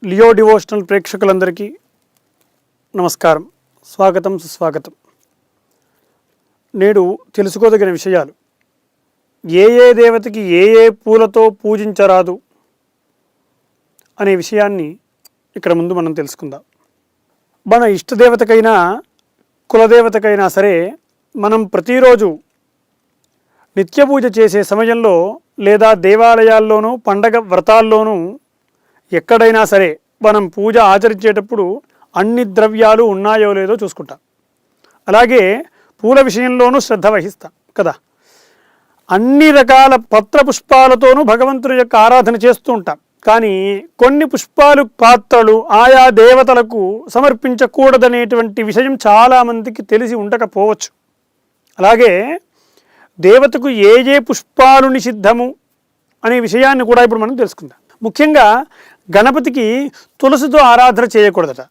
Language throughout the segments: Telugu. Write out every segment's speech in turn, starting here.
లియో డివోషనల్ ప్రేక్షకులందరికీ నమస్కారం, స్వాగతం సుస్వాగతం. నేడు తెలుసుకోదగిన విషయాలు, ఏ దేవతకి ఏ పూలతో పూజించరాదు అనే విషయాన్ని ఇక్కడ ముందు మనం తెలుసుకుందాం. మన ఇష్టదేవతకైనా కులదేవతకైనా సరే మనం ప్రతిరోజు నిత్య పూజ చేసే సమయంలో లేదా దేవాలయాల్లోనూ పండగ వ్రతాల్లోనూ ఎక్కడైనా సరే మనం పూజ ఆచరించేటప్పుడు అన్ని ద్రవ్యాలు ఉన్నాయో లేదో చూసుకుంటాం. అలాగే పూల విషయంలోనూ శ్రద్ధ వహిస్తాం కదా. అన్ని రకాల పత్ర పుష్పాలతోనూ భగవంతుని యొక్క ఆరాధన చేస్తూ ఉంటాం. కానీ కొన్ని పుష్పాలు పాత్రలు ఆయా దేవతలకు సమర్పించకూడదనేటువంటి విషయం చాలామందికి తెలిసి ఉండకపోవచ్చు. అలాగే దేవతకు ఏ పుష్పాలు నిషిద్ధము అనే విషయాన్ని కూడా ఇప్పుడు మనం తెలుసుకుందాం. ముఖ్యంగా గణపతికి తులసితో ఆరాధన చేయకూడదట.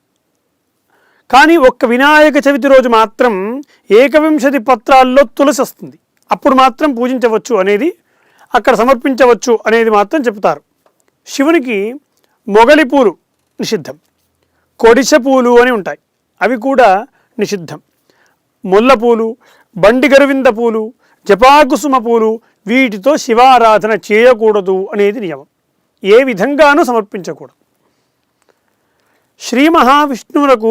కానీ ఒక్క వినాయక చవితి రోజు మాత్రం 21 పత్రాల్లో తులసి వస్తుంది. అప్పుడు మాత్రం పూజించవచ్చు అనేది, అక్కడ సమర్పించవచ్చు అనేది మాత్రం చెప్తారు. శివునికి మొగలి పూలు నిషిద్ధం, కొడిసె పూలు అని ఉంటాయి, అవి కూడా నిషిద్ధం. ముల్ల పూలు, బండి గరువింద పూలు, జపాకుసుమ పూలు, వీటితో శివారాధన చేయకూడదు అనేది నియమం. ఏ విధంగానూ సమర్పించకూడదు. శ్రీ మహావిష్ణువులకు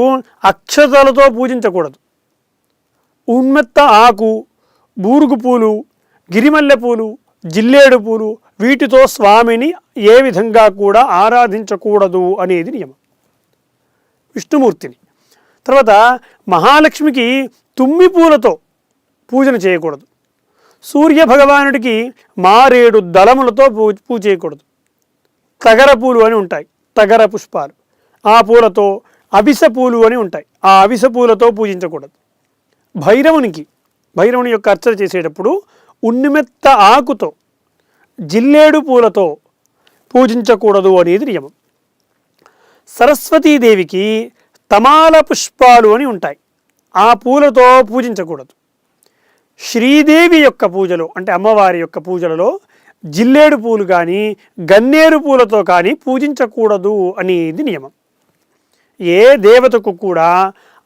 అక్షతలతో పూజించకూడదు. ఉన్మెత్త ఆకు, బూరుగు పూలు, గిరిమల్లె పూలు, జిల్లేడు పూలు, వీటితో స్వామిని ఏ విధంగా కూడా ఆరాధించకూడదు అనేది నియమం. విష్ణుమూర్తిని తర్వాత మహాలక్ష్మికి తుమ్మి పూలతో పూజన చేయకూడదు. సూర్య భగవానుడికి మారేడు దళములతో పూజ చేయకూడదు. తగర పూలు అని ఉంటాయి, తగర పుష్పాలు, ఆ పూలతో, అవిస పూలు అని ఉంటాయి, ఆ అవిస పూలతో పూజించకూడదు. భైరవుని యొక్క అర్చన చేసేటప్పుడు ఉన్నిమెత్త ఆకుతో, జిల్లేడు పూలతో పూజించకూడదు అనేది నియమం. సరస్వతీదేవికి తమాల పుష్పాలు అని ఉంటాయి, ఆ పూలతో పూజించకూడదు. శ్రీదేవి యొక్క పూజలో అంటే అమ్మవారి యొక్క పూజలలో జిల్లేడు పూలు కానీ గన్నేరు పూలతో కానీ పూజించకూడదు అనేది నియమం. ఏ దేవతకు కూడా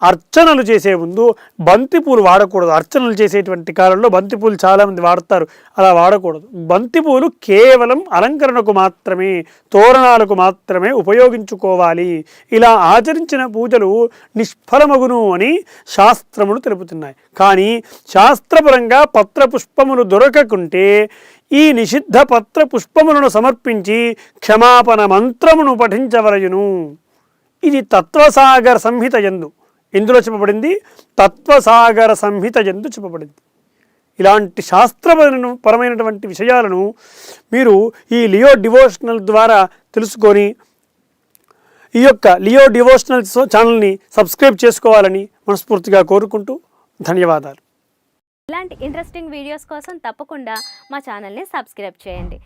అర్చనలు చేసే ముందు బంతిపూలు వాడకూడదు. అర్చనలు చేసేటువంటి కాలంలో బంతిపూలు చాలామంది వాడతారు, అలా వాడకూడదు. బంతిపూలు కేవలం అలంకరణకు మాత్రమే, తోరణాలకు మాత్రమే ఉపయోగించుకోవాలి. ఇలా ఆచరించిన పూజలు నిష్ఫలమగును అని శాస్త్రములు తెలుపుతున్నాయి. కానీ శాస్త్రపరంగా పత్రపుష్పములు దొరకకుంటే ఈ నిషిద్ధ పత్ర పుష్పములను సమర్పించి క్షమాపణ మంత్రమును పఠించవలయును. ఇది తత్వసాగర సంహిత యందు ఇందులో చెప్పబడింది, తత్వసాగర సంహిత యందు చెప్పబడింది. ఇలాంటి శాస్త్రపరమైనటువంటి విషయాలను మీరు ఈ లియో డివోషనల్ ద్వారా తెలుసుకొని ఈ యొక్క లియో డివోషనల్ ఛానల్ని సబ్స్క్రైబ్ చేసుకోవాలని మనస్ఫూర్తిగా కోరుకుంటూ ధన్యవాదాలు. ఇలాంటి ఇంట్రెస్టింగ్ వీడియోస్ కోసం తప్పకుండా మా ఛానల్ని సబ్స్క్రైబ్ చేయండి.